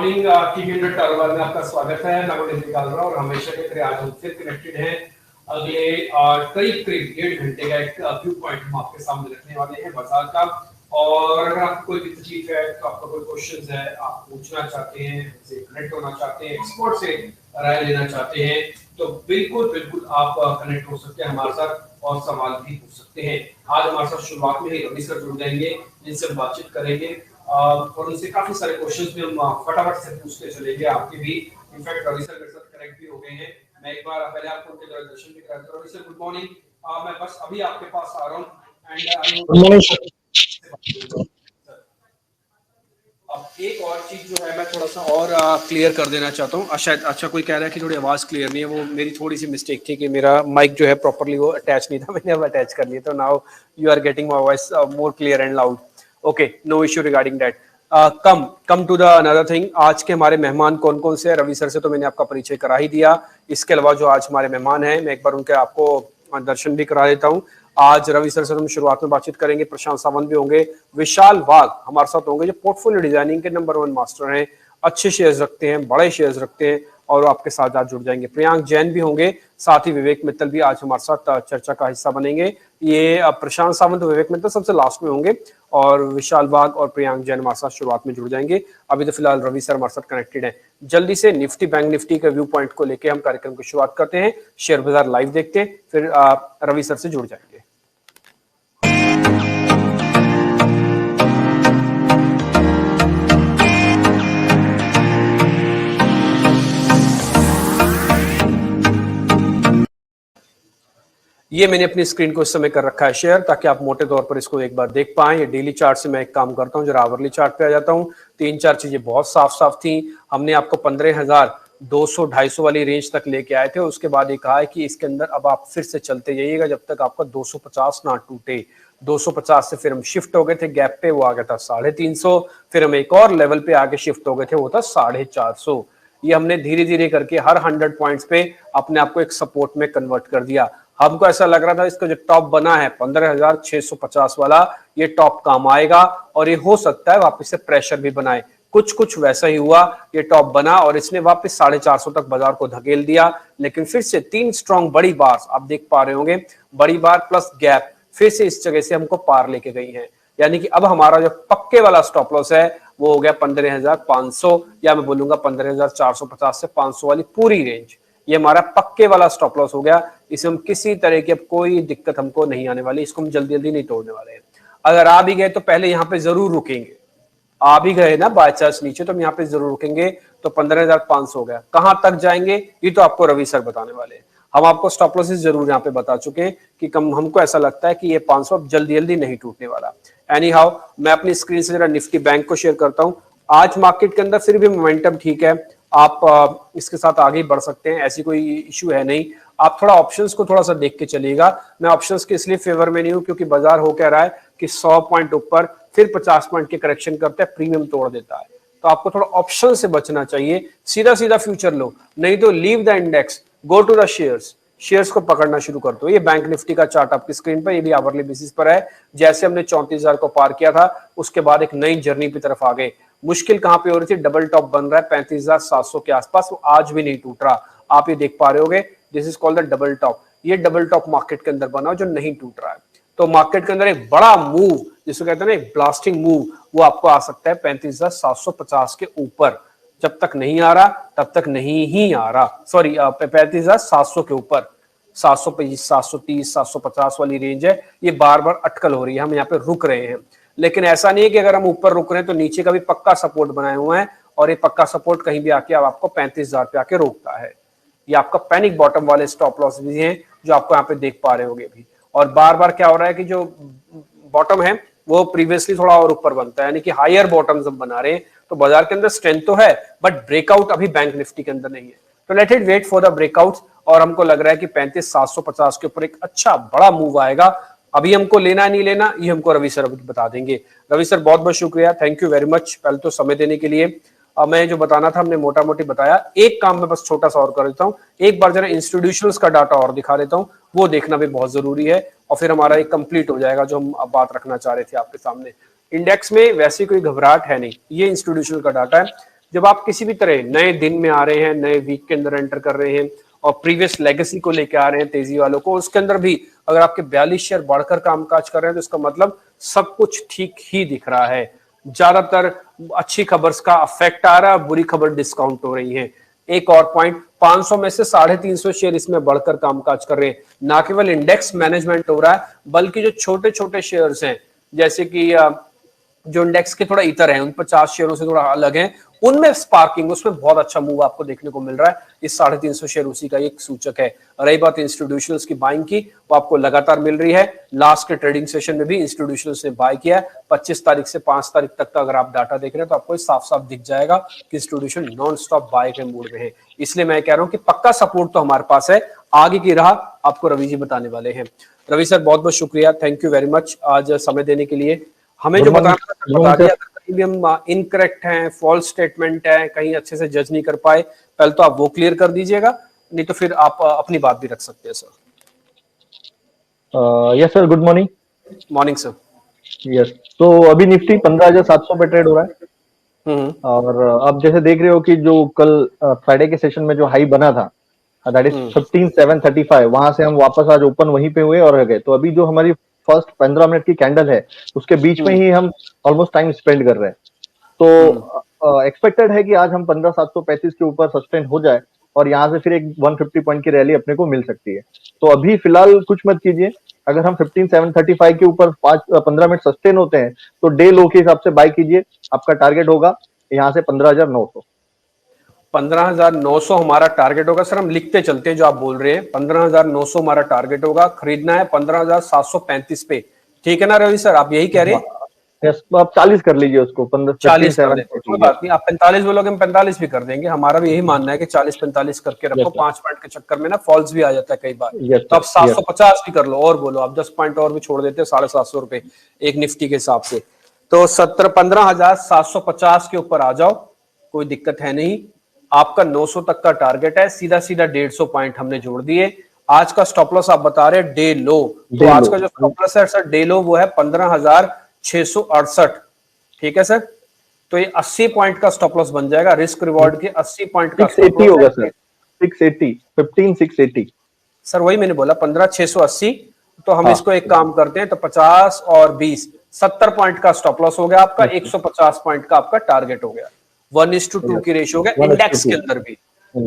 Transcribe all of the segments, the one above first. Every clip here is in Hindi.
मॉर्निंग टीवी यूनिट कारोबार में आपका स्वागत है। मैं गुड निकाल रहा हूं और हमेशा की तरह आज हम फिर कनेक्टेड हैं। अगले करीब करीब 1.5 घंटे का एक व्यू पॉइंट हम आपके सामने रखने वाले हैं बाजार का। और अगर आपको कोई भी तकलीफ है, तो आपका कोई क्वेश्चंस है, आप पूछना चाहते हैं, हमसे कनेक्ट होना चाहते हैं, एक्सपर्ट से राय लेना चाहते हैं, तो बिल्कुल बिल्कुल आप कनेक्ट हो सकते हैं हमारे साथ और सवाल भी पूछ सकते हैं। आज हमारे साथ शुरुआत में ही रवि सर जुड़ जाएंगे, जिनसे हम बातचीत करेंगे और उनसे काफी सारे क्वेश्चंस भी हम फटाफट से पूछते चलेंगे। आपके भी इनफैक्ट रवि सर मेरे साथ कनेक्ट भी हो गए हैं। मैं एक बार पहले आपको उनके दर्शन भी कराता हूं। Ravi sir good morning. मैं बस अभी आपके पास आ रहा हूं एंड अब एक और चीज जो है मैं थोड़ा सा और क्लियर कर देना चाहता हूँ। शायद अच्छा कोई कह रहा है कि थोड़ी आवाज क्लियर नहीं है, वो मेरी थोड़ी सी मिस्टेक थी कि मेरा माइक जो है प्रॉपर्ली वो अटैच नहीं था, मैंने अब अटैच कर लिया। तो now you are getting my voice more clear and loud. Okay, no issue regarding that. Come to the another thing. आज के हमारे मेहमान कौन कौन से हैं? रवि सर से तो मैंने आपका परिचय करा ही दिया। इसके अलावा जो आज हमारे मेहमान हैं, मैं एक बार उनके आपको दर्शन भी करा देता हूँ। आज रवि सर से हम शुरुआत में बातचीत करेंगे। प्रशांत सावंत भी होंगे, विशाल वाघ हमारे साथ होंगे, जो पोर्टफोलियो डिजाइनिंग के नंबर 1 मास्टर हैं, अच्छे शेयर्स रखते हैं, बड़े शेयर्स रखते हैं और आपके साथ आज जुड़ जाएंगे। प्रियांक जैन भी होंगे, साथ ही विवेक मित्तल भी आज हमारे साथ चर्चा का हिस्सा बनेंगे। ये प्रशांत सावंत, विवेक मित्तल सबसे लास्ट में होंगे और विशाल वाघ और प्रियांक जैन हमारे साथ शुरुआत में जुड़ जाएंगे। अभी तो फिलहाल रवि सर हमारे साथ कनेक्टेड है। जल्दी से निफ्टी बैंक निफ्टी के व्यू पॉइंट को लेकर हम कार्यक्रम की शुरुआत करते हैं। शेयर बाजार लाइव देखते हैं, फिर रवि सर से जुड़ जाएंगे। ये मैंने अपनी स्क्रीन को इस समय कर रखा है शेयर, ताकि आप मोटे तौर पर इसको एक बार देख पाएं। ये डेली चार्ट से मैं एक काम करता हूं, जरा आवरली चार्ट पे आ जाता हूं। 3-4 चीजें बहुत साफ साफ थी। हमने आपको 15,200-250 वाली रेंज तक लेके आए थे। उसके बाद ये कहा है कि इसके अंदर अब आप फिर से चलते जाइएगा जब तक आपका 250 ना टूटे। 250 से फिर हम शिफ्ट हो गए थे गैप पे, वो आ गया था 350। फिर हम एक और लेवल पे आगे शिफ्ट हो गए थे, वो था 450। ये हमने धीरे धीरे करके हर 100 पॉइंट्स पे अपने आप को एक सपोर्ट में कन्वर्ट कर दिया। हमको ऐसा लग रहा था इसका जो टॉप बना है 15,650 वाला, ये टॉप काम आएगा और ये हो सकता है वापस से प्रेशर भी बनाए। कुछ वैसा ही हुआ, ये टॉप बना और इसने वापस 450 तक बाजार को धकेल दिया। लेकिन फिर से 3 स्ट्रॉन्ग बड़ी बार आप देख पा रहे होंगे, बड़ी बार प्लस गैप फिर से इस जगह से हमको पार लेके गई है। यानी कि अब हमारा जो पक्के वाला स्टॉप लॉस है वो हो गया 15,500, या मैं बोलूंगा 15,450 से 500 वाली पूरी रेंज। ये हमारा पक्के वाला स्टॉप लॉस हो गया। इसमें हम किसी तरह की अब कोई दिक्कत हमको नहीं आने वाली, इसको हम जल्दी जल्दी नहीं तोड़ने वाले हैं। अगर आ भी गए तो पहले यहाँ पे जरूर रुकेंगे। आ भी गए ना बाय चांस नीचे, तो हम यहाँ पे जरूर रुकेंगे। तो 15,500 हो गया, कहां तक जाएंगे ये तो आपको रवि सर बताने वाले हैं। हम आपको स्टॉप लॉसेस जरूर यहाँ पे बता चुके हैं कि हमको ऐसा लगता है कि ये 500 अब जल्दी जल्दी नहीं टूटने वाला। एनी हाउ, मैं अपनी स्क्रीन से जरा निफ्टी बैंक को शेयर करता हूँ। आज मार्केट के अंदर फिर भी मोमेंटम ठीक है, आप इसके साथ आगे बढ़ सकते हैं, ऐसी कोई इश्यू है नहीं। आप थोड़ा ऑप्शंस को थोड़ा सा देख के चलिएगा। मैं ऑप्शंस के इसलिए फेवर में नहीं हूं क्योंकि बाजार हो कह रहा है कि 100 पॉइंट ऊपर फिर 50 पॉइंट के करेक्शन करता है, प्रीमियम तोड़ देता है। तो आपको थोड़ा ऑप्शन से बचना चाहिए। सीधा सीधा फ्यूचर लो, नहीं तो leave the index, go to the shares को पकड़ना शुरू कर दो। ये बैंक निफ्टी का चार्ट आपकी स्क्रीन पर, ये भी आवरली बेसिस पर है। जैसे हमने 34,000 को पार किया था, उसके बाद एक नई जर्नी की तरफ आ गए। मुश्किल कहां पे हो रही थी, डबल टॉप बन रहा है 35,700 के आसपास, वो आज भी नहीं टूट रहा। आप ये देख पा रहे होगे, this is called the double top. ये डबल टॉप मार्केट के अंदर बना जो नहीं टूट रहा है। तो मार्केट के अंदर एक बड़ा मूव, जिसको कहते हैं ना एक ब्लास्टिंग मूव, वो आपको आ सकता है 35,750 के ऊपर। जब तक नहीं आ रहा तब तक नहीं ही आ रहा। सॉरी, 35,700 के ऊपर, 725, 730, 750 वाली रेंज है। ये बार बार अटकल हो रही है, हम यहाँ पे रुक रहे हैं। लेकिन ऐसा नहीं है कि अगर हम ऊपर रुक रहे हैं तो नीचे का भी पक्का सपोर्ट बनाए हुए हैं, और ये पक्का सपोर्ट कहीं भी आके अब आपको 35,000 पे आके रोकता है। ये आपका पैनिक बॉटम वाले स्टॉप लॉस भी हैं जो आपको यहाँ पे देख पा रहे होगे भी। और बार बार क्या हो रहा है कि जो बॉटम है वो प्रीवियसली थोड़ा और ऊपर बनता है, यानी कि हायर बॉटम्स हम बना रहे हैं। तो बाजार के अंदर स्ट्रेंथ तो है, बट ब्रेकआउट अभी बैंक निफ्टी के अंदर नहीं है। तो let it wait for the breakout. और हमको लग रहा है कि 35,750 के ऊपर एक अच्छा बड़ा मूव आएगा। अभी हमको लेना नहीं लेना ये हमको रवि सर बता देंगे। रवि सर बहुत बहुत शुक्रिया, थैंक यू वेरी मच पहले तो समय देने के लिए। मैं जो बताना था हमने मोटा मोटी बताया। एक काम में बस छोटा सा और कर देता हूँ, एक बार जरा इंस्टीट्यूशनल्स का डाटा और दिखा देता हूँ, वो देखना भी बहुत जरूरी है और फिर हमारा एक कंप्लीट हो जाएगा जो हम अब बात रखना चाह रहे थे आपके सामने। इंडेक्स में वैसी कोई घबराहट है नहीं, ये इंस्टीट्यूशनल का डाटा है। जब आप किसी भी तरह नए दिन में आ रहे हैं, नए वीक के अंदर एंटर कर रहे हैं और प्रीवियस लेगेसी को लेके आ रहे हैं तेजी वालों को, उसके अंदर भी अगर आपके 42 शेयर बढ़कर कामकाज कर रहे हैं तो इसका मतलब सब कुछ ठीक ही दिख रहा है। ज्यादातर अच्छी खबर का अफेक्ट आ रहा है, बुरी खबर डिस्काउंट हो रही है। एक और पॉइंट, 500 में से 350 शेयर इसमें बढ़कर कामकाज कर रहे हैं। ना केवल इंडेक्स मैनेजमेंट हो रहा है, बल्कि जो छोटे छोटे शेयर्स हैं, जैसे कि जो इंडेक्स के थोड़ा इतर हैं, उन 50 शेयरों से थोड़ा अलग हैं, उनमें स्पार्किंग, उसमें बहुत अच्छा मूव आपको देखने को मिल रहा है। इस 350 शेयर उसी का एक सूचक है। रही बात इंस्टीट्यूशनल्स की बाइंग की, वो आपको लगातार मिल रही है। लास्ट के ट्रेडिंग सेशन में भी इंस्टीट्यूशनल्स ने बाय किया है। 25 तारीख से 5 तारीख तक का अगर आप डाटा देख रहे हैं तो आपको साफ साफ दिख जाएगा कि इंस्टीट्यूशन नॉन स्टॉप बाय के मूड में है। इसलिए मैं कह रहा हूं कि पक्का सपोर्ट तो हमारे पास है। आगे की राह आपको रवि जी बताने वाले हैं। रवि सर, बहुत बहुत शुक्रिया, थैंक यू वेरी मच आज समय देने के लिए। हमें जो बताना था बता दिया। कहीं भी हम इनकरेक्ट हैं, फॉल्स स्टेटमेंट है, कहीं अच्छे से जज नहीं कर पाए, पहले तो आप वो क्लियर कर दीजिएगा, नहीं तो फिर आप अपनी बात भी रख सकते हैं sir. Yes sir, good morning. Morning sir. Yes, तो अभी निफ्टी 15,700 पे ट्रेड हो रहा है। और अब जैसे देख रहे हो कि जो कल फ्राइडे के सेशन में जो हाई बना था, दैट इज 15,735, वहां से हम वापस आज ओपन वहीं पे हुए और रह गए। तो अभी जो हमारी फर्स्ट 15 मिनट की कैंडल है, उसके बीच में ही हम ऑलमोस्ट टाइम स्पेंड कर रहे हैं। तो एक्सपेक्टेड है कि आज हम 15,735 के ऊपर सस्टेन हो जाए और यहाँ से फिर एक 150 पॉइंट की रैली अपने को मिल सकती है। तो अभी फिलहाल कुछ मत कीजिए। अगर हम 15,735 के ऊपर 15 मिनट सस्टेन होते हैं तो डे लो के हिसाब से बाय कीजिए। आपका टारगेट होगा यहाँ से 15,900। 15,900 हमारा टारगेट होगा सर। हम लिखते चलते हैं जो आप बोल रहे हैं। 15,900 हमारा टारगेट होगा। खरीदना है 15,735 पे, ठीक है ना रवि सर, आप यही कह रहे हैं? यस, तो आप 40 कर लीजिए उसको, 40 कर देते, कोई बात नहीं। आप 45 बोलोगे, हम 45 भी कर देंगे। हमारा भी यही मानना है कि 40-45 करके रखो। 5 पॉइंट के चक्कर में ना फॉल्स भी आ जाता है कई बार। तो आप 750 भी कर लो और बोलो, आप 10 पॉइंट और भी छोड़ देते हैं, 750 रुपए एक निफ्टी के हिसाब से। तो 15,750 के ऊपर आ जाओ, कोई दिक्कत है नहीं। आपका 900 तक का टारगेट है। सीधा सीधा 150 पॉइंट हमने जोड़ दिए। आज का स्टॉप लॉस आप बता रहे हैं डे लो, तो आज का जो स्टॉप लॉस है सर डे लो वो है 15,668, ठीक है सर। तो ये 80 पॉइंट का स्टॉप लॉस बन जाएगा। रिस्क रिवॉर्ड के 80 पॉइंट का स्टॉप लॉस होगा सर। 680, 15,680 सर, वही मैंने बोला 15,680। तो हम इसको एक काम करते हैं, तो 50 और 20 70 पॉइंट का स्टॉप लॉस हो गया आपका। 150 पॉइंट का आपका टारगेट हो गया। 1:2 की रेशियो हो गया इंडेक्स के अंदर भी,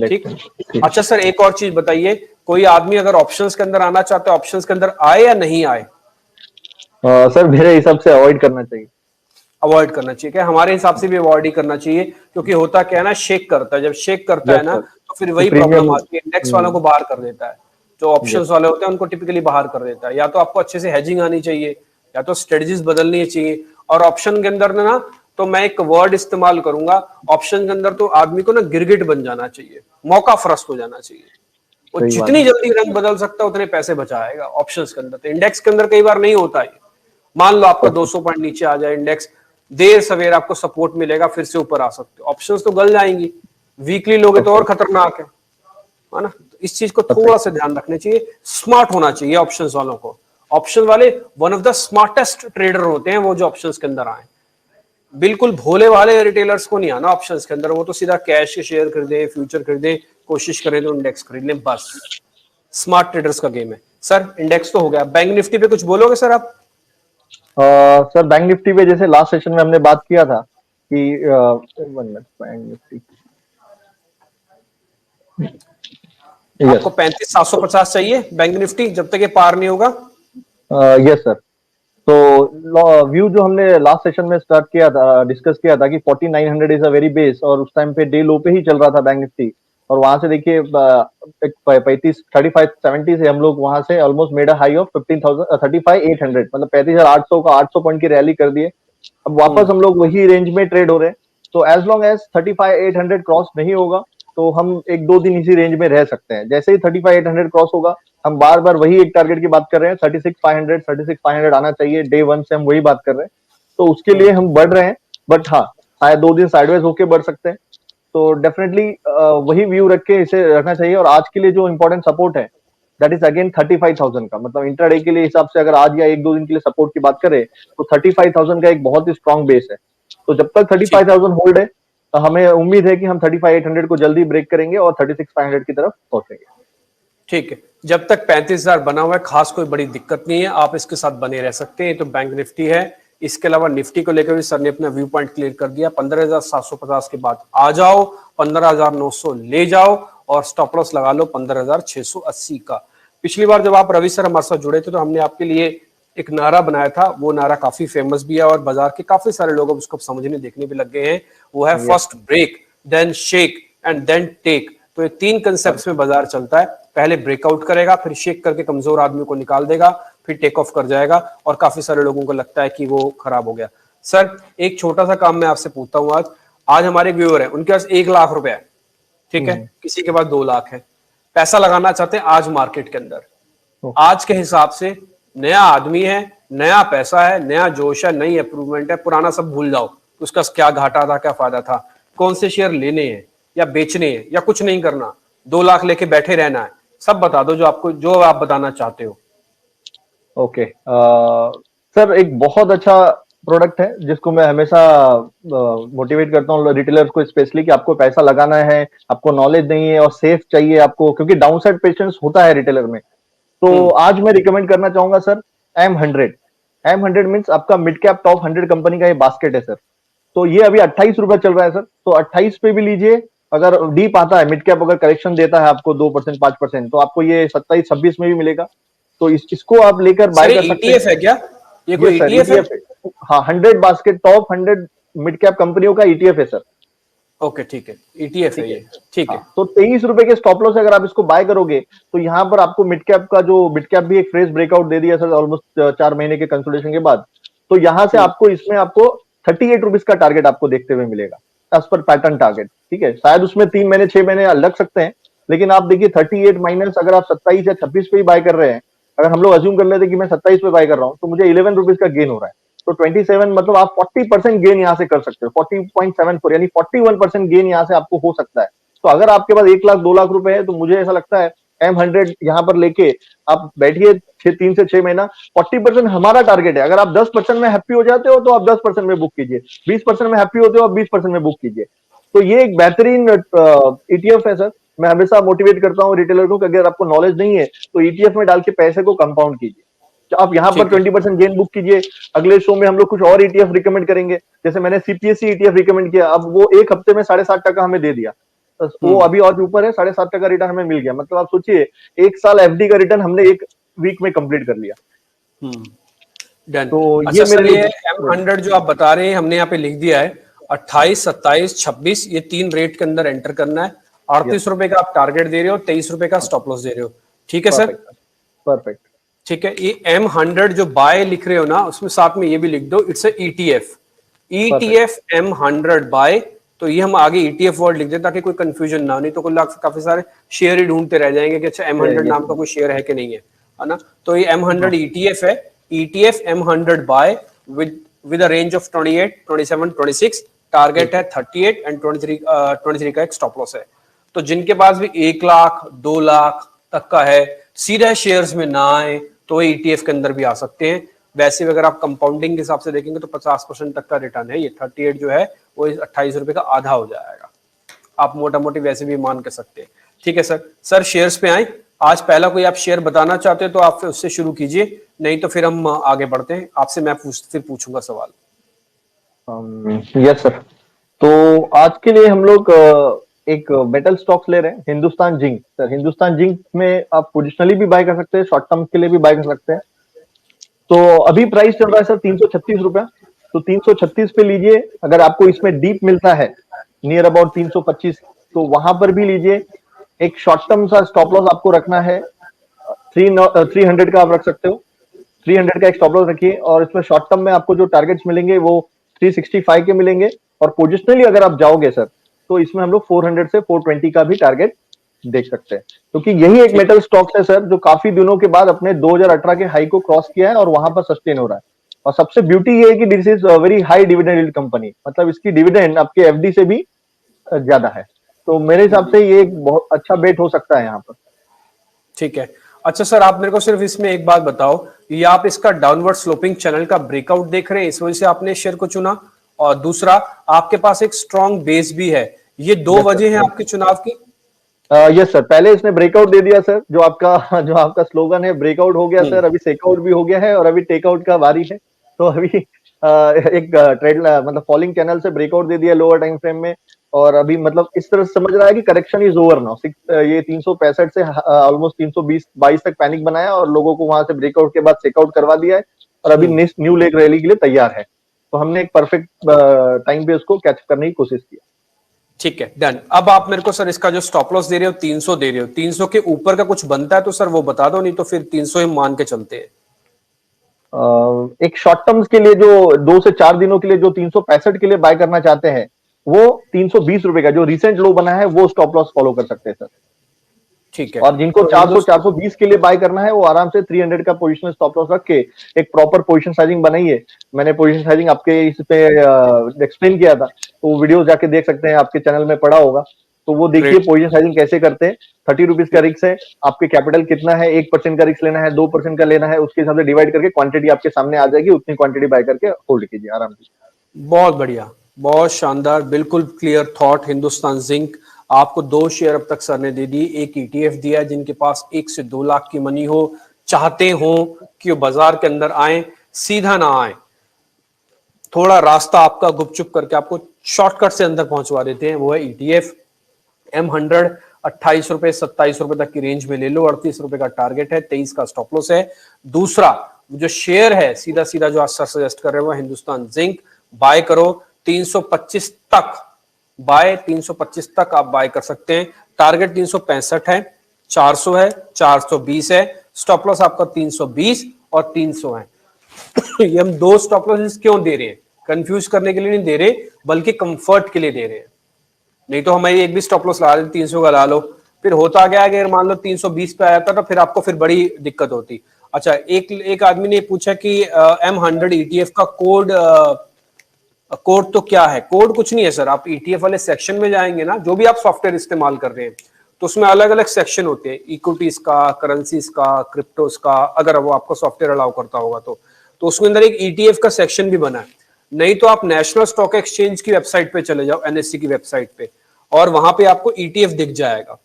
ठीक। अच्छा सर, एक और चीज बताइए, कोई आदमी अगर ऑप्शंस के अंदर आना चाहते हैं, ऑप्शंस के अंदर आए या नहीं आए? सर मेरे हिसाब से अवॉइड करना चाहिए। अवॉइड करना चाहिए क्या? हमारे हिसाब से भी अवॉइड ही करना चाहिए, क्योंकि होता क्या है ना, शेक करता है। जब शेक करता है ना तो फिर वही प्रॉब्लम आती है, इंडेक्स वालों को बाहर कर देता है। जो ऑप्शंस वाले होते हैं उनको टिपिकली बाहर कर देता है। या तो आपको अच्छे से हेजिंग आनी चाहिए, या तो स्ट्रेटजीज बदलनी चाहिए। और ऑप्शन के अंदर ना, तो मैं एक वर्ड इस्तेमाल करूंगा, ऑप्शन के अंदर तो आदमी को ना गिरगिट बन जाना चाहिए, मौका फरस्त हो जाना चाहिए। वो जितनी जल्दी रंग बदल सकता है उतने पैसे बचाएगा ऑप्शंस के अंदर। तो इंडेक्स के अंदर कई बार नहीं होता है। मान लो आपका 200 पॉइंट नीचे आ जाए इंडेक्स, देर सवेर आपको सपोर्ट मिलेगा, फिर से ऊपर आ सकते हो। ऑप्शंस तो गल जाएंगी, वीकली लोगे तो और खतरनाक है ना। तो इस चीज को थोड़ा सा ध्यान रखना चाहिए, स्मार्ट होना चाहिए ऑप्शंस वालों को। ऑप्शन वाले one of the smartest trader होते हैं वो, जो ऑप्शंस के अंदर आए। बिल्कुल भोले वाले रिटेलर्स को नहीं आना ऑप्शंस के अंदर। वो तो सीधा कैश के शेयर खरीदे, फ्यूचर खरीदे, कोशिश करें तो इंडेक्स खरीद लें, बस। स्मार्ट ट्रेडर्स का गेम है सर। इंडेक्स तो हो गया, बैंक निफ्टी पे कुछ बोलोगे सर आप? सर बैंक निफ्टी पे जैसे लास्ट सेशन में हमने बात किया था कि 1 मिनट, बैंक निफ्टी आपको 35,750 चाहिए बैंक निफ्टी जब तक ये पार नहीं होगा। Yes sir. तो व्यू जो हमने लास्ट सेशन में स्टार्ट किया था, डिस्कस किया था कि 4900 इज अ वेरी बेस, और उस टाइम पे डे लो पे ही चल रहा था बैंक निफ्टी। और वहां से देखिए 35,70 से हम लोग वहां से almost made a high of 35,800, मतलब 35,800 का 800 पॉइंट की रैली कर दिए। अब वापस हम लोग वही रेंज में ट्रेड हो रहे हैं। तो एज लॉन्ग एज 35,800 क्रॉस नहीं होगा तो हम 1-2 दिन इसी रेंज में रह सकते हैं। जैसे ही 35,800 क्रॉस होगा, हम बार बार वही एक टारगेट की बात कर रहे हैं, 36,500 आना चाहिए। डे 1 से हम वही बात कर रहे हैं, तो उसके लिए हम बढ़ रहे हैं। बट हाँ, शायद 2 दिन साइडवेज होके बढ़ सकते हैं। तो डेफिनेटली वही व्यू रख के इसे रखना चाहिए। और आज के लिए जो इंपॉर्टेंट सपोर्ट है, दैट इज अगेन 35,000 का, मतलब इंट्राडे के लिए हिसाब से अगर आज या 1-2 दिन के लिए सपोर्ट की बात करें तो 35,000 का एक बहुत ही स्ट्रॉन्ग बेस है। तो जब तक 35,000 होल्ड है, हमें उम्मीद है कि हम 35,800 को जल्दी ब्रेक करेंगे और 36,500 की तरफ पहुंचेंगे। ठीक है, जब तक 35,000 बना हुआ है खास कोई बड़ी दिक्कत नहीं है, आप इसके साथ बने रह सकते हैं। ये तो बैंक निफ्टी है। इसके अलावा निफ्टी को लेकर भी सर ने अपना व्यू पॉइंट क्लियर कर दिया। 15,750 के बाद आ जाओ, 15,900 ले जाओ और स्टॉप लॉस लगा लो 15,680 का। पिछली बार जब आप रवि सर हमारे साथ जुड़े थे तो हमने आपके लिए एक नारा बनाया था, वो नारा काफी फेमस भी है और बाजार के काफी सारे लोग अब उसको समझने देखने भी लग गए हैं। वो है first break, then shake and then take. तो ये 3 कंसेप्ट में बाजार चलता है। पहले ब्रेकआउट करेगा, फिर शेक करके कमजोर आदमी को निकाल देगा, फिर टेक ऑफ कर जाएगा और काफी सारे लोगों को लगता है कि वो खराब हो गया। सर एक छोटा सा काम मैं आपसे पूछता हूँ, आज हमारे व्यूअर है, उनके पास 1 लाख रुपए है, ठीक है, किसी के पास 2 लाख है, पैसा लगाना चाहते हैं आज मार्केट के अंदर। आज के हिसाब से नया आदमी है, नया पैसा है, नया जोश है, नई अप्रूवमेंट है, पुराना सब भूल जाओ, उसका क्या घाटा था क्या फायदा था, कौन से शेयर लेने हैं या बेचने हैं या कुछ नहीं करना, 2 लाख लेके बैठे रहना है, सब बता दो जो आप बताना चाहते हो। ओके सर, एक बहुत अच्छा प्रोडक्ट है जिसको मैं हमेशा मोटिवेट करता हूँ रिटेलर्स को स्पेशली, कि आपको पैसा लगाना है, आपको नॉलेज नहीं है और सेफ चाहिए आपको, क्योंकि डाउनसाइड पेशेंस होता है रिटेलर में। तो आज मैं रिकमेंड करना चाहूंगा सर M100। M100 मीन्स आपका मिड कैप टॉप 100 कंपनी का ये बास्केट है सर। तो ये अभी 28 रुपए चल रहा है सर, तो 28 पे भी लीजिए। अगर डीप आता है मिड कैप, अगर करेक्शन देता है आपको 2% 5%, तो आपको ये 27-26 में भी मिलेगा। तो इसको आप लेकर बाय कर सकते हैं। ETF है क्या? ये कोई ETF है? हाँ, 100 बास्केट टॉप 100 मिड कैप कंपनियों का ETF है सर। ओके ठीक है, ETF है ये, ठीक है। तो 23 रुपए के स्टॉप लॉस अगर आप इसको बाय करोगे तो यहाँ पर आपको मिड कैप का जो मिड कैप भी एक फ्रेश ब्रेकआउट दे दिया सर ऑलमोस्ट 4 महीने के कंसोलिडेशन के बाद। तो यहाँ से आपको इसमें आपको 38 रुपीज का टारगेट आपको देखते हुए मिलेगा एज पर पैटर्न टारगेट, ठीक है। शायद उसमें 3 महीने 6 महीने लग सकते हैं, लेकिन आप देखिए 38 माइनस अगर आप 27 या 26 पे ही बाय कर रहे हैं, अगर हम लोग अज्यूम कर लेते कि मैं 27 पे बाय कर रहा हूँ, तो मुझे 11 रुपीज का गेन हो रहा है। तो 27 मतलब आप 40% गेन यहाँ से कर सकते हो, 40.74 यानी 41% गेन यहाँ से आपको हो सकता है। तो अगर आपके पास 1 लाख 2 लाख रुपए है, तो मुझे ऐसा लगता है M100 यहाँ पर लेके आप बैठिए 3 से 6 महीना। 40% हमारा टारगेट है। अगर आप 10% में हैप्पी हो जाते हो तो आप 10% में बुक कीजिए, 20% में हैप्पी होते हो आप 20% में बुक कीजिए। तो ये एक बेहतरीन ETF है सर। मैं हमेशा मोटिवेट करता हूँ रिटेलर को कि अगर आपको नॉलेज नहीं है तो ETF में डाल के पैसे को कंपाउंड कीजिए। आप यहाँ पर 20% गेन बुक कीजिए। अगले शो में हम लोग कुछ और ETF रिकमेंड करेंगे, जैसे मैंने CPSE ETF रिकमेंड किया, अब वो 1 हफ्ते में 7.5% हमें दे दिया। वो अभी और ऊपर है, 7.5% रिटर्न हमें मिल गया। मतलब आप सोचिए 1 साल FD का रिटर्न हमने 1 वीक में कंप्लीट कर लिया। डन। तो अच्छा ये सर, मेरे ये M100 जो आप बता रहे हैं हमने यहाँ पे लिख दिया है 28, 27, 26, ये 3 रेट के अंदर एंटर करना है। 38 रुपए का आप टारगेट दे रहे हो, 23 रुपए का स्टॉप लॉस दे रहे हो, ठीक है सर? परफेक्ट। ठीक है, ये M100 जो बाय लिख रहे हो ना, उसमें साथ में ये भी लिख दो इट्स ETF M100 बाय। तो ये हम आगे ETF वर्ड लिख दें ताकि कोई कंफ्यूजन ना हो, नहीं तो काफी सारे शेयर ही ढूंढते रह जाएंगे कि अच्छा M100 नाम का कोई शेयर है कि नहीं है ना। तो ये M100 ETF है, ETF M100 buy with a range of 28, 27, 26, target है 38 एंड 23 का एक स्टॉप लॉस है। तो जिनके पास भी 1 लाख 2 लाख तक का है, सीधा शेयर्स में ना आए तो ETF के अंदर भी आ सकते हैं। वैसे भी अगर आप कंपाउंडिंग के हिसाब से देखेंगे तो 50% तक का रिटर्न है। ये 38 जो है वो 28 रुपए का आधा हो जाएगा, आप मोटा मोटी वैसे भी मान कर सकते हैं। ठीक है सर शेयर्स पे आए। आज पहला कोई आप शेयर बताना चाहते हो तो आप उससे शुरू कीजिए, नहीं तो फिर हम आगे बढ़ते हैं। आपसे मैं फिर पूछूंगा सवाल। यस सर, तो आज के लिए हम लोग एक मेटल स्टॉक्स ले रहे हैं, Hindustan zinc. Sir Hindustan zinc में आप पोजिशनली भी बाय कर सकते हैं, शॉर्ट टर्म के लिए भी बाय कर सकते हैं। तो अभी प्राइस चल रहा है सर 336 रुपया, तो 336 पे लीजिए। अगर आपको इसमें डीप मिलता है नियर अबाउट 325, तो वहां पर भी लीजिए। एक शॉर्ट टर्म सा स्टॉप लॉस आपको रखना है 300 का आप रख सकते हो। 300 का एक स्टॉप लॉस रखिए और इसमें शॉर्ट टर्म में आपको जो टारगेट्स मिलेंगे वो 365 के मिलेंगे। और पोजिशनली अगर आप जाओगे सर तो इसमें हम लोग 400 से 420 का भी टारगेट देख सकते हैं, क्योंकि यही एक मेटल स्टॉक है सर जो काफी दिनों के बाद अपने 2018 के हाई को क्रॉस किया है और वहां पर सस्टेन हो रहा है। और सबसे ब्यूटी ये है कि this is very high dividend yield company, मतलब इसकी डिविडेंड आपके FD से भी ज्यादा है। तो मेरे हिसाब से ये एक बहुत अच्छा बेट हो सकता है यहाँ पर। ठीक है। अच्छा सर, आप मेरे को सिर्फ इसमें एक बात बताओ, ये आप इसका डाउनवर्ड स्लोपिंग चैनल का ब्रेकआउट देख रहे हैं, इस वजह से आपने शेयर को चुना, और दूसरा आपके पास एक स्ट्रॉन्ग बेस भी है। ये दो वजह है आपके चुनाव की। यस सर, पहले इसने ब्रेकआउट दे दिया सर, जो आपका जो आपका स्लोगन है ब्रेकआउट हो गया सर, अभी सेकआउट भी हो गया है और अभी टेकआउट का बारी है। तो अभी एक ट्रेड मतलब फॉलिंग चैनल से ब्रेकआउट दे दिया लोअर टाइम फ्रेम में, और अभी मतलब इस तरह से समझ रहा है कि करेक्शन इज ओवर नाउ। ये 365 से ऑलमोस्ट 320-22 तक पैनिक बनाया और लोगों को वहां से ब्रेकआउट के बाद चेकआउट करवा दिया है, और अभी न्यू लेग रैली के लिए तैयार है। तो हमने एक परफेक्ट टाइम पे उसको कैच करने की कोशिश की। ठीक है, डन। अब आप मेरे को सर इसका जो स्टॉप लॉस दे रहे हो 300 दे रहे हो, 300 के ऊपर का कुछ बनता है तो सर वो बता दो, नहीं तो फिर 300 ही मान के चलते हैं। एक शॉर्ट टर्म्स के लिए जो 2 से 4 दिनों के लिए जो 365 के लिए बाय करना चाहते हैं, वो 320 रुपए का जो रिसेंट लो बना है वो स्टॉप लॉस फॉलो कर सकते हैं सर। ठीक है, और जिनको तो 400-420 के लिए बाय करना है वो आराम से 300 का पोजीशन स्टॉप लॉस रख के एक प्रॉपर पोजीशन साइजिंग बनाइए। मैंने पोजीशन साइजिंग आपके इस पे एक्सप्लेन किया था, तो वो वीडियो जाके देख सकते हैं, आपके चैनल में पड़ा होगा। तो वो देखिए पोजीशन साइजिंग कैसे करते हैं। 30 रुपीज का रिस्क है, आपके कैपिटल कितना है, 1% का रिस्क लेना है, 2% का लेना है, उसके हिसाब से डिवाइड करके क्वांटिटी आपके सामने आ जाएगी, उतनी क्वांटिटी बाय करके होल्ड कीजिए आराम से। बहुत बढ़िया, बहुत शानदार, बिल्कुल क्लियर थॉट। हिंदुस्तान जिंक आपको 2 शेयर अब तक सर ने दे दी, एक ईटीएफ दिया है। जिनके पास 1 से 2 लाख की मनी हो, चाहते हो कि वो बाजार के अंदर आए, सीधा ना आए, थोड़ा रास्ता आपका गुपचुप करके आपको शॉर्टकट से अंदर पहुंचवा देते हैं, वो है ईटीएफ M100। 28 रुपए 27 रुपए तक की रेंज में ले लो, 38 रुपए का टारगेट है, 23 का स्टॉप लॉस है। दूसरा जो शेयर है सीधा सीधा जो आज सर सजेस्ट कर रहे हो हिंदुस्तान जिंक, बाय करो 325 तक, बाय 325 तक आप बाय कर सकते हैं। टारगेट 365 है, 400 है, 420 है, स्टॉप लॉस आपका 320 और 300 है। ये हम 2 स्टॉप लॉसेस क्यों दे रहे हैं? कंफ्यूज करने के लिए नहीं दे रहे, बल्कि कंफर्ट के लिए दे रहे हैं। नहीं तो हमारी एक भी स्टॉप लॉस लगा देते 300 का ला लो, फिर होता गया अगर मान लो 320 पे आया था तो फिर आपको फिर बड़ी दिक्कत होती। अच्छा, एक आदमी ने पूछा कि M100 ETF का कोड तो क्या है? कोड कुछ नहीं है सर, आप ETF वाले सेक्शन में जाएंगे ना, जो भी आप सॉफ्टवेयर इस्तेमाल कर रहे हैं तो उसमें अलग अलग सेक्शन होते हैं, इक्विटीज का, करेंसीज का, क्रिप्टोज का, अगर वो आपका सॉफ्टवेयर अलाउ करता होगा तो उसके अंदर एक ETF का सेक्शन भी बना है। नहीं तो आप नेशनल स्टॉक एक्सचेंज की वेबसाइट पे चले जाओ, NSE की वेबसाइट पे, और वहां पे आपको ETF दिख जाएगा।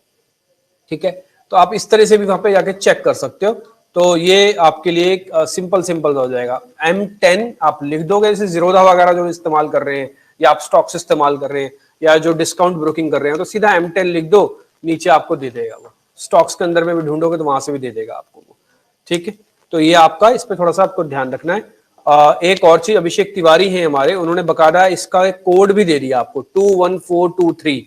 ठीक है, तो आप इस तरह से भी वहां पे जाके चेक कर सकते हो। तो ये आपके लिए एक सिंपल हो जाएगा। M10 आप लिख दोगे, जैसे जीरोधा वगैरह जो इस्तेमाल कर रहे हैं, या आप स्टॉक्स इस्तेमाल कर रहे हैं, या जो डिस्काउंट ब्रोकिंग कर रहे हैं, तो सीधा M10 लिख दो, नीचे आपको दे देगा वो। स्टॉक्स के अंदर में भी ढूंढोगे तो वहां से भी दे देगा आपको वो। ठीक है, तो ये आपका, इस पे थोड़ा सा आपको ध्यान रखना है। एक और चीज, अभिषेक तिवारी हैं हमारे, उन्होंने बकायदा इसका एक कोड भी दे दिया आपको, 21423।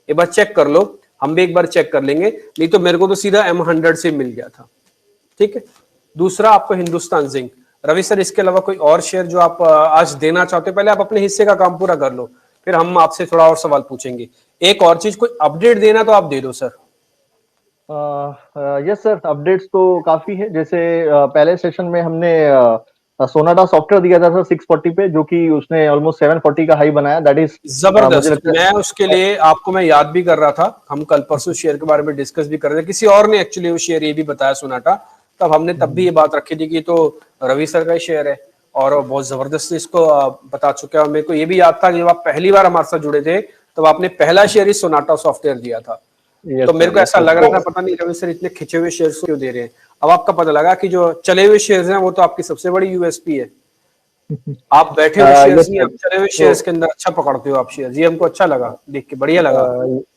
एक बार चेक कर लो, हम भी एक बार चेक कर लेंगे, नहीं तो मेरे को तो सीधा M100 से मिल गया था। ठीक है, दूसरा आपको हिंदुस्तान जिंक। रवि सर, इसके अलावा कोई और शेयर जो आप आज देना चाहते हो? पहले आप अपने हिस्से का काम पूरा कर लो, फिर हम आपसे थोड़ा और सवाल पूछेंगे। एक और चीज, कोई अपडेट देना तो आप दे दो सर। यस सर, अपडेट्स तो काफी है। जैसे पहले सेशन में हमने सोनाटा सॉफ्टवेयर दिया था सर 640 पे, जो कि उसने ऑलमोस्ट 740 का हाई बनाया। दैट इज जबरदस्त। मैं उसके लिए आपको मैं याद भी कर रहा था, हम कल परसों शेयर के बारे में डिस्कस भी कर रहे थे, किसी और ने एक्चुअली वो शेयर ये भी बताया सोनाटा, तब हमने तब भी ये बात रखी थी कि तो रवि सर का ही शेयर है और बहुत जबरदस्त इसको बता चुके हैं। मेरे को ये भी याद था कि जब आप पहली बार हमारे साथ जुड़े थे तब आपने पहला शेयर ही सोनाटा सॉफ्टवेयर दिया था। तो मेरे को ऐसा लग रहा था, पता नहीं रवि सर इतने खिंचे हुए शेयर्स क्यों दे रहे हैं। अब आपका पता लगा कि जो चले हुए शेयर्स हैं वो तो आपकी सबसे बड़ी यूएसपी है। आप बैठे हुए शेयर्स नहीं, आप चले हुए शेयर्स के अंदर अच्छा पकड़ते हो आप शेयर्स। ये हमको अच्छा लगा देख के, बढ़िया लगा।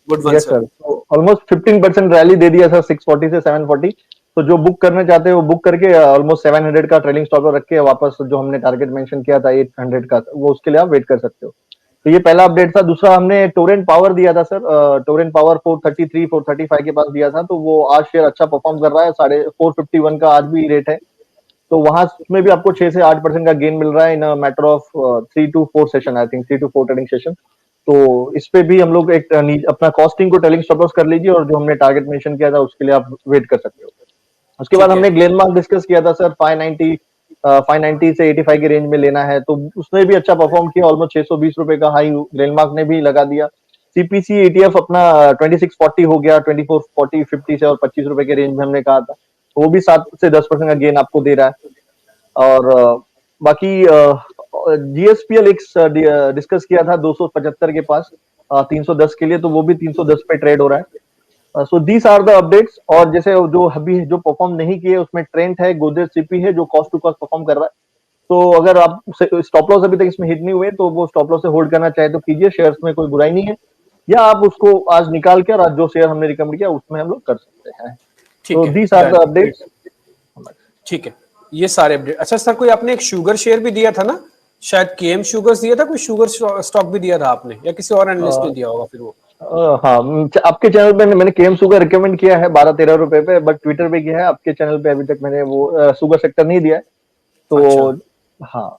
Good one sir. Almost 15% rally दे दिया सर 640 से 740। तो जो बुक करना चाहते हैं वो बुक करके ऑलमोस्ट 700 का ट्रेलिंग स्टॉप रख के वापस जो हमने टारगेट मेंशन किया था 800 का, वो उसके लिए आप वेट कर सकते हो। तो ये पहला अपडेट था। दूसरा, हमने टोरेंट पावर दिया था सर, टोरेंट पावर 433 435 के पास दिया था, तो वो आज शेयर अच्छा परफॉर्म कर रहा है। 451 का आज भी रेट है। तो वहां में भी आपको 6 से 8% का गेन मिल रहा है इन matter of 3 to 4 session, I think 3 to 4 trading session. तो इस पे भी हम लोग एक अपना कॉस्टिंग को टेलिंग स्टॉप लॉस कर लीजिए, और जो हमने टारगेट मेंशन किया था उसके लिए आप वेट कर सकते हो। उसके बाद हमने ग्लेनमार्क डिस्कस किया था सर, 590 से 85 के रेंज में लेना है, तो उसने भी अच्छा परफॉर्म किया। ऑलमोस्ट 620 रुपए का हाई ग्लेनमार्क ने भी लगा दिया। सीपीसी ETF अपना 2640 हो गया, 2440 50 से, और 25 रुपए के रेंज में हमने कहा था, वो भी 7 से 10% का गेन आपको दे रहा है। और बाकी जीएसपीएल एक डिस्कस किया था 275 के पास 310 के लिए, तो वो भी 310 पे ट्रेड हो रहा है। So these are the updates. और जैसे जो अभी जो परफॉर्म नहीं किए उसमें ट्रेंट है, गोदरेज सीपी है जो कॉस्ट टू कॉस्ट परफॉर्म कर रहा है। तो अगर आप स्टॉप लॉस अभी तक इसमें हिट नहीं हुए तो वो स्टॉप लॉस से होल्ड करना चाहे तो कीजिए, शेयर्स में कोई बुराई नहीं है, या आप उसको आज निकाल के और आज जो शेयर हमने रिकमेंड किया उसमें हम लोग कर सकते हैं। ठीक तो है, these are the done. Updates. ठीक है, ये सारे अपडेट। अच्छा सर, कोई आपने एक शुगर शेयर भी दिया था ना, शायद केएम शुगर्स दिया था, कोई शुगर स्टॉक भी दिया था आपने, या किसी और एनालिस्ट ने दिया होगा फिर वो? हाँ, आपके चैनल पे मैंने केएम शुगर रिकमेंड किया है 12-13 रुपए पे, बट ट्विटर पे किया है, आपके चैनल पे अभी तक मैंने वो शुगर सेक्टर नहीं दिया है। तो अच्छा, हाँ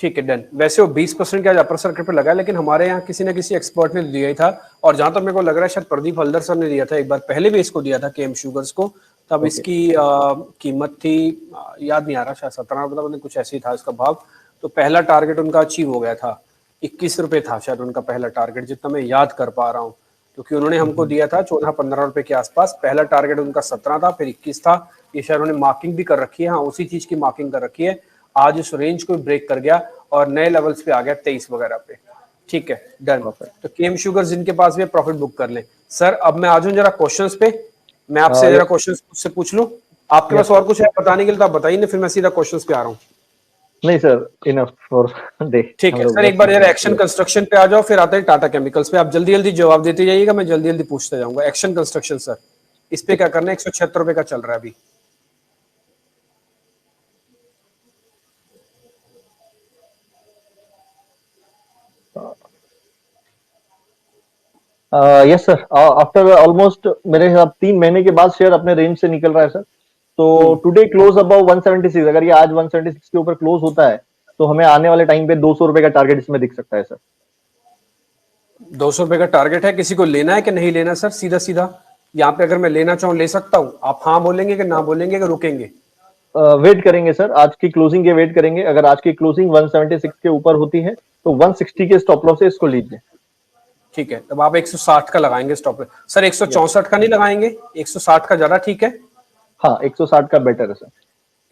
ठीक है, डन। वैसे वो 20% का आज अपर सर्किट पे लगा है, लेकिन हमारे यहाँ किसी ना किसी एक्सपर्ट ने दिया ही था, और जहां तक मेरे को लग रहा है शायद प्रदीप हल्दर सर ने दिया था एक बार पहले भी, इसको दिया था केएम शुगर्स को। तब ओके। इसकी कीमत थी, याद नहीं आ रहा, शायद 17 रुपये कुछ ऐसे ही था इसका भाव। तो पहला टारगेट उनका अचीव हो गया था, 21 रुपये था शायद उनका पहला टारगेट, जितना मैं याद कर पा रहा हूँ, क्योंकि उन्होंने हमको दिया था 14-15 रुपए के आसपास। पहला टारगेट उनका 17 था, फिर 21 था। ये शायद उन्होंने मार्किंग भी कर रखी है, हाँ उसी चीज की मार्किंग कर रखी है। आज उस रेंज को ब्रेक कर गया और नए लेवल्स पे आ गया 23 वगैरह पे। ठीक है, डन। तो केएम शुगर जिनके पास भी प्रॉफिट बुक कर लें। सर अब मैं आ जाऊं जरा क्वेश्चंस पे, मैं आपसे जरा क्वेश्चंस से पूछ लूं। आपके पास और कुछ है बताने के लिए तो आप बताइए, ना फिर मैं सीधा क्वेश्चंस पे आ रहा हूँ। नहीं सर, इनफ फॉर डे। ठीक हम है लोग सर, एक बस बार यार एक्शन कंस्ट्रक्शन पे आ जाओ, फिर आते हैं टाटा केमिकल्स पे। आप जल्दी जल्दी जवाब देते जाइएगा, मैं जल्दी जल्दी पूछते जाऊंगा। एक्शन कंस्ट्रक्शन सर, इस पे क्या करना है? 176 रुपए का चल रहा है अभी। यस सर, आफ्टर ऑलमोस्ट मेरे हिसाब 3 महीने के बाद शेयर अपने रेंज से निकल रहा है सर। तो टुडे क्लोज अबाउ 176। अगर ये आज 176 के ऊपर क्लोज होता है तो हमें आने वाले टाइम पे 200 रुपए का टारगेट इसमें दिख सकता है सर। 200 रुपए का टारगेट है, किसी को लेना है कि नहीं लेना सर? सीधा सीधा यहाँ पे अगर मैं लेना चाहूँ ले सकता हूँ? आप हाँ बोलेंगे कि ना बोलेंगे कि रुकेंगे? वेट करेंगे सर, आज की क्लोजिंग के वेट करेंगे। अगर आज की क्लोजिंग 176 के ऊपर होती है तो 160 के स्टॉप लॉस से इसको लीजिए। ठीक है, तब आप 160 का लगाएंगे स्टॉप सर, 164 का नहीं लगाएंगे? 160 का ज्यादा ठीक है? हाँ, 160 का बेटर है सर।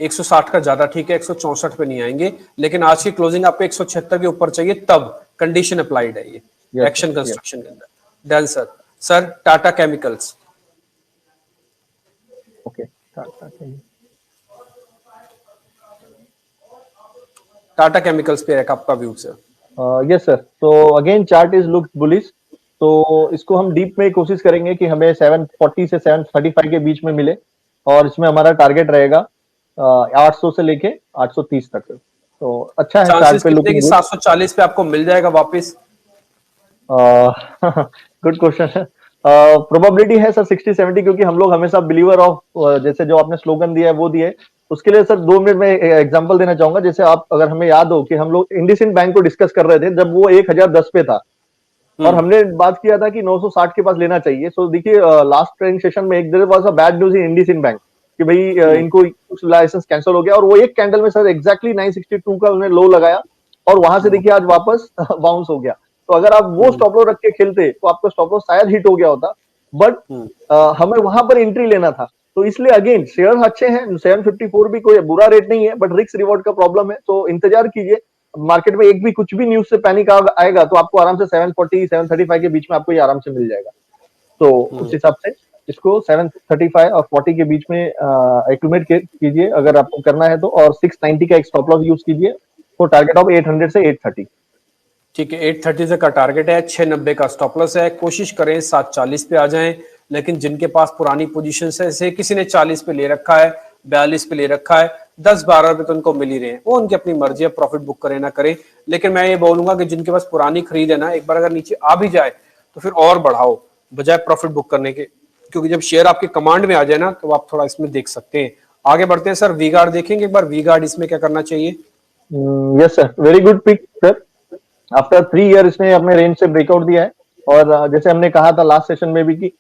160 का ज्यादा ठीक है, 164 पे नहीं आएंगे। लेकिन आज की क्लोजिंग आपको 176 के ऊपर चाहिए, तब कंडीशन अप्लाइड है ये एक्शन कंस्ट्रक्शन के अंदर। Done sir. Sir Tata chemicals. Okay, Tata chemicals पे आपका व्यू सर? यस सर, तो again chart is look bullish. तो इसको हम डीप में कोशिश करेंगे कि हमें 740 से 735 के बीच में मिले, और इसमें हमारा टारगेट रहेगा 800 से लेके 830 तक। तो अच्छा है, चार्ट चांसेस पे कितने कि लुकिंग गुड। 740 पे आपको मिल जाएगा वापस? गुड क्वेश्चन है। प्रोबेबिलिटी है सर 60-70, क्योंकि हम लोग हमेशा बिलीवर ऑफ, जैसे जो आपने स्लोगन दिया है वो दिए। उसके लिए सर 2 मिनट में एग्जांपल देना चाहूंगा। जैसे आप, अगर हमें याद हो कि हम लोग इंडसइंड बैंक को डिस्कस कर रहे थे जब वो 1010 पे था, और हमने बात किया था कि 960 के पास लेना चाहिए। सो देखिए, लास्ट ट्रेडिंग सेशन में एक there was a bad news in IndusInd bank कि भाई इनको कुछ लाइसेंस कैंसिल हो गया, और वो एक कैंडल में सर एग्जैक्टली 962 का उन्हें लो लगाया, और वहां से देखिए आज वापस बाउंस हो गया। तो अगर आप वो स्टॉप लॉस रख के खेलते तो आपका स्टॉप लॉस शायद हिट हो गया होता, बट हमें वहां पर एंट्री लेना था। तो इसलिए अगेन शेयर अच्छे हैं, 754 भी कोई बुरा रेट नहीं है, बट रिस्क रिवॉर्ड का प्रॉब्लम है। तो इंतजार कीजिए, मार्केट में एक भी कुछ भी न्यूज से पैनिक आएगा तो आपको आराम से 740 735 के बीच में आपको ये आराम से मिल जाएगा। तो उस हिसाब से इसको 735 और 40 के बीच में एक्यूमुलेट कीजिए अगर आपको करना है तो, और 690 का एक स्टॉप लॉस यूज कीजिए फॉर टारगेट ऑफ 800 से 830। ठीक है, 830 से का टारगेट है, 690 का स्टॉप लॉस है। कोशिश करें 740 पे आ जाएं, लेकिन जिनके पास पुरानी पोजीशन है, जैसे किसी ने 40 पे ले रखा है, 42 पे ले रखा है, 10-12 रुपए तो उनको मिल ही रहे हैं, वो उनकी अपनी मर्जी है, प्रॉफिट बुक करें ना करें। लेकिन मैं ये बोलूंगा कि जिनके पास पुरानी खरीद है ना, एक बार अगर नीचे आ भी जाए तो फिर और बढ़ाओ बजाय प्रॉफिट बुक करने के, क्योंकि जब शेयर आपके कमांड में आ जाए ना तो आप थोड़ा इसमें देख सकते हैं। आगे बढ़ते हैं सर, वी गार्ड देखेंगे एक बार। वी गार्ड इसमें क्या करना चाहिए? Yes sir, very good pick sir. After 3 year इसने अपने रेंज से ब्रेकआउट दिया है, और जैसे हमने कहा था लास्ट सेशन में भी कि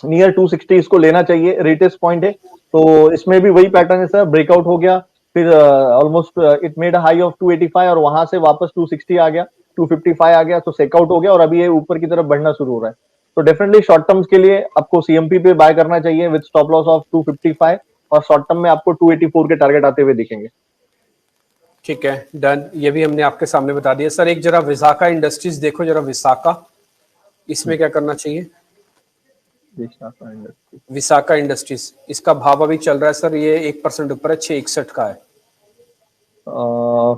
नियर 260 इसको लेना चाहिए, रेटेस्ट पॉइंट है। तो इसमें भी वही पैटर्न है सर, ब्रेकआउट हो गया, फिर almost it made a high of 285, और वहां से वापस 260 आ गया, 255 आ गया, तो सेकआउट हो गया, और अभी ये ऊपर की तरफ बढ़ना शुरू हो रहा है। तो डेफिनेटली शॉर्ट टर्म्स के लिए आपको सीएमपी पे बाय करना चाहिए विद स्टॉप लॉस ऑफ 255, और शॉर्ट टर्म में आपको 284 के टारगेट आते हुए दिखेंगे। ठीक है, डन, ये भी हमने आपके सामने बता दिया। सर एक जरा विसाका इंडस्ट्रीज देखो जरा, विसाका, इसमें क्या करना चाहिए? विसाका इंडस्ट्रीज, इसका भाव अभी चल रहा है सर, ये 1% ऊपर है, 661 का है।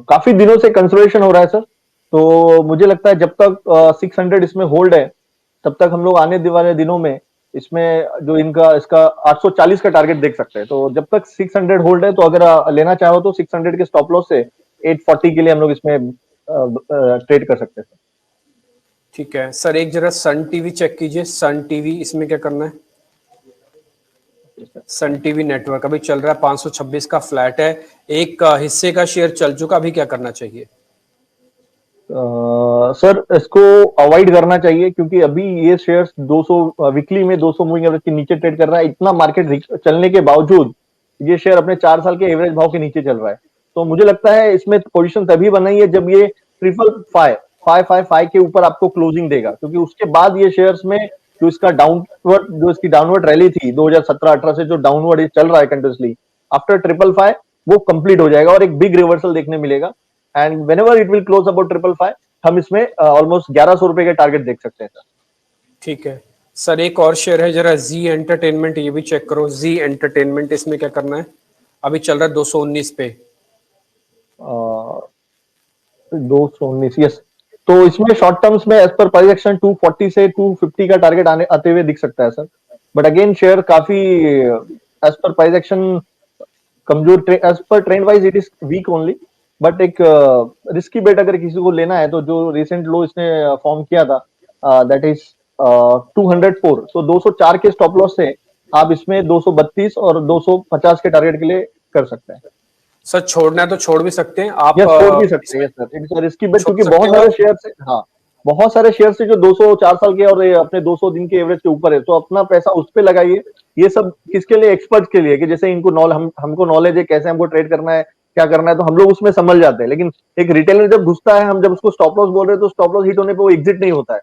काफी दिनों से कंसोलिडेशन हो रहा है सर, तो मुझे लगता है जब तक 600 इसमें होल्ड है तब तक हम लोग आने वाले दिनों में इसमें जो इनका इसका 840 का टारगेट देख सकते हैं। तो जब तक 600 होल्ड है तो अगर लेना चाहो तो 600 के स्टॉप लॉस से 840 के लिए हम लोग इसमें ट्रेड कर सकते हैं। ठीक है सर, एक जरा सन टीवी चेक कीजिए, सन टीवी, इसमें क्या करना है? सन टीवी नेटवर्क अभी चल रहा है 526 का फ्लैट है, एक हिस्से का शेयर चल चुका, अभी क्या करना चाहिए? सर इसको अवॉइड करना चाहिए क्योंकि अभी ये शेयर्स 200 वीकली में 200 मूविंग एवरेज के नीचे ट्रेड कर रहा है। इतना मार्केट चलने के बावजूद ये शेयर अपने 4 साल के एवरेज भाव के नीचे चल रहा है। तो मुझे लगता है इसमें पोजीशन तभी बनाई है जब ये 555 के ऊपर आपको क्लोजिंग देगा, क्योंकि उसके बाद ये शेयर्स में जो इसकी डाउनवर्ड रैली थी 2017-18 से जो डाउनवर्ड चल रहा है कंटिन्यूअसली, आफ्टर 555 वो कंप्लीट हो जाएगा और एक बिग रिवर्सल देखने मिलेगा। And whenever it will close about 555 हम इसमें ऑलमोस्ट 1100 रुपए के टारगेट देख सकते हैं सर। ठीक है सर, एक और शेयर है जरा जी एंटरटेनमेंट, ये भी चेक करो, जी एंटरटेनमेंट, इसमें क्या करना है? अभी चल रहा है 219 पे। 219, यस। तो इसमें शॉर्ट टर्म्स में एज पर प्राइस एक्शन 240 से 250 का टारगेट आते हुए दिख सकता है सर। बट अगेन शेयर काफी एज पर प्राइस एक्शन कमजोर, एज पर trend wise it is weak only. But एक रिस्की बेट अगर किसी को लेना है तो जो रिसेंट लो इसने फॉर्म किया था दैट इज 204, तो 204 के स्टॉप लॉस से आप इसमें 232 और 250 के टारगेट के लिए कर सकते हैं सर। छोड़ना है तो छोड़ भी सकते हैं आप, छोड़ भी सकते हैं सर, इट्स रिस्की बेट क्योंकि बहुत सारे शेयर से, हाँ बहुत सारे शेयर से जो 204 साल के और अपने 200 दिन के एवरेज के ऊपर है, तो अपना पैसा उस पे लगाइए। ये सब किसके लिए? एक्सपर्ट के लिए, कि जैसे इनको हमको नॉलेज है कैसे हमको ट्रेड करना है, क्या करना है, तो हम लोग उसमें समझ जाते हैं। लेकिन एक रिटेलर जब घुसता है, हम जब उसको स्टॉप लॉस बोल रहे हैं तो स्टॉप लॉस हिट होने पे वो एग्जिट नहीं होता है,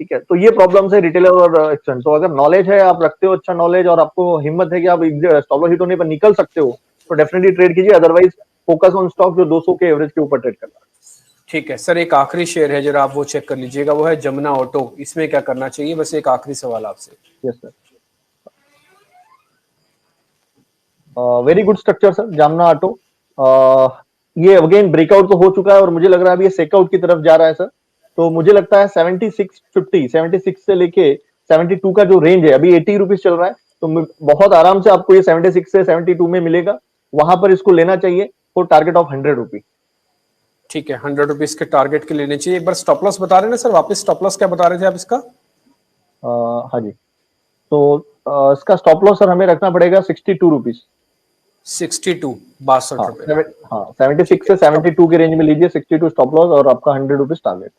ठीक है। तो ये प्रॉब्लम है रिटेलर और एक्सचेंज। तो अगर नॉलेज है, आप रखते हो अच्छा नॉलेज और आपको हिम्मत है कि आप स्टॉप लॉस हिट होने पर निकल सकते हो, तो डेफिनेटली ट्रेड कीजिए। अदरवाइज फोकस ऑन स्टॉक जो 200 के एवरेज के ऊपर ट्रेड कर रहा है। ठीक है सर, एक आखिरी शेयर है जरा आप वो चेक कर लीजिएगा, वो है जमुना ऑटो, इसमें क्या करना चाहिए? बस एक आखिरी सवाल आपसे। Yes sir, very good structure sir Jamuna auto. ये अगेन ब्रेकआउट तो हो चुका है और मुझे लग रहा है अभी ये सेकआउट की तरफ जा रहा है सर। तो मुझे लगता है 76 से लेके 72 का जो रेंज है, अभी 80 रुपीज चल रहा है, तो बहुत आराम से आपको ये 76 से 72 में मिलेगा, वहां पर इसको लेना चाहिए फॉर टारगेट ऑफ 100 रुपी। ठीक है, 100 रुपीज के टारगेट के लेने चाहिए। एक बार स्टॉप लॉस बता रहे हैं ना सर, वापस स्टॉप लॉस क्या बता रहे थे आप इसका? हाँ जी, तो इसका स्टॉप लॉस सर हमें रखना पड़ेगा 62 रुपीज। 62, 62 रुपए। हाँ 76 से 72 के रेंज में लीजिए 62 स्टॉप लॉस और आपका 100 रुपीज टारगेट।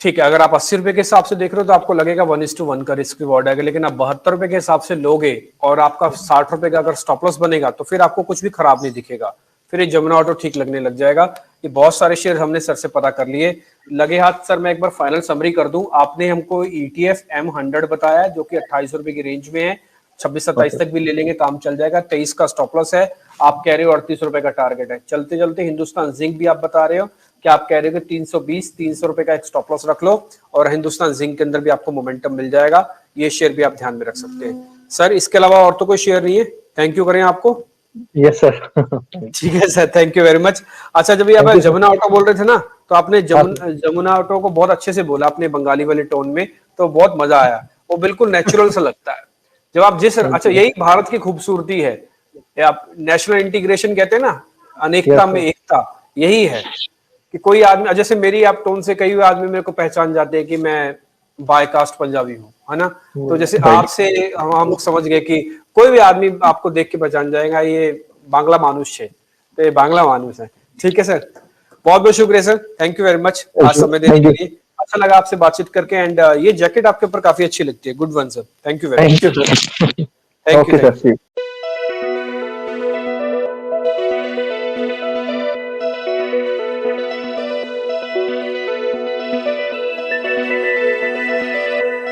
ठीक है, अगर आप 80 रुपए के हिसाब से देख रहे हो तो आपको लगेगा 1:1 का रिस्क रिवॉर्ड है, लेकिन आप 72 रुपए के हिसाब से लोगे और आपका 60 रुपए का अगर स्टॉप लॉस बनेगा तो फिर आपको कुछ भी खराब नहीं दिखेगा, फिर ये जमुना ऑटो ठीक लगने लग जाएगा। ये बहुत सारे शेयर हमने सर से पता कर लिए। लगे हाथ सर, मैं एक बार फाइनल समरी कर दूं। आपने हमको ETF M100 बताया जो कि 28 रुपए की रेंज में है, 26-27 तक भी ले लेंगे, काम चल जाएगा। 23 का स्टॉप लॉस है, आप कह रहे हो 38 रुपए का टारगेट है। चलते चलते हिंदुस्तान जिंक भी आप बता रहे हो कि आप कह रहे हो कि 320-300 रुपए का एक स्टॉप लॉस रख लो, और हिंदुस्तान जिंक के अंदर भी आपको मोमेंटम मिल जाएगा। ये शेयर भी आप ध्यान में रख सकते हैं सर। इसके अलावा और तो कोई शेयर नहीं है? थैंक यू करें आपको। Yes sir. ठीक है sir, thank you very much. अच्छा, जब ये आप जमुना ऑटो बोल रहे थे ना, तो आपने जमुना ऑटो को बहुत अच्छे से बोला अपने बंगाली वाले टोन में, तो बहुत मजा आया। वो बिल्कुल नेचुरल सा लगता है जब आप जिस, अच्छा यही भारत की खूबसूरती है, आप नेशनल इंटीग्रेशन कहते हैं ना, अनेकता में एकता, यही है कि कोई आदमी, जैसे मेरी आप टोन से कई आदमी मेरे को पहचान जाते हैं कि मैं बाय कास्ट पंजाबी हूँ, है ना। तो जैसे आपसे हम समझ गए कि कोई भी आदमी आपको देख के पहचान जाएगा ये बांग्ला मानुष है, तो ये बांग्ला मानुष है। ठीक है सर, बहुत बहुत शुक्रिया sir, thank you very much आज समय देने के लिए। अच्छा लगा आपसे बातचीत करके, एंड ये जैकेट आपके ऊपर काफी अच्छी लगती है, good one sir, thank you very much. Thank you sir.